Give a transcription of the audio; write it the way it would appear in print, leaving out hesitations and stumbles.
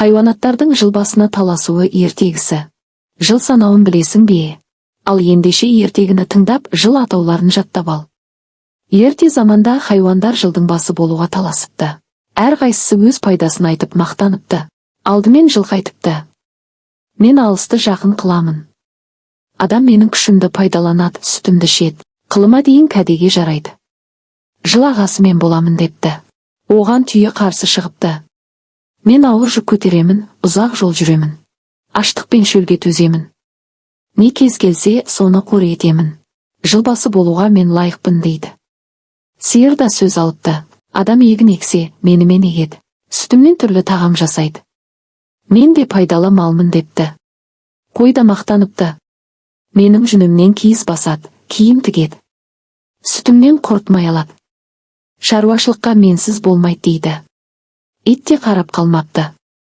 Хайуанаттардың жыл басына таласуы ертегісі. Жыл санауын білесің бе? Ал ендеше ертегіні тыңдап, жыл атауларын жаттап ал. Ерте заманда хайуандар жылдың басы болуға таласыпты. Әрқайсысы өз пайдасын айтып мақтаныпты. Алдымен жылқы айтыпты: мен алысты жақын қыламын. Адам менің күшімді пайдаланады, сүтімді ішеді, қылыма дейін кәдеге жарайды. Жыл ағасы мен боламын депті. Оған түйе қарсы шығыпты: мен ауыр жүк көтеремін, ұзақ жол жүремін. Аштық пен шөлге төземін. Не кез келсе, соны қор етемін. Жыл басы болуға мен лайықпын дейді. Сиыр да сөз алыпты: адам егін ексе, менімен егеді. Сүтімнен түрлі тағам жасайды. Мен де пайдалы малмын депті. Қой да мақтаныпты: менің жүнімнен киіз басады, киім тігеді. Сүтімнен құрт маялады. Шаруашылыққа менсіз болмайды дейді. Ит те қарап қалмапты: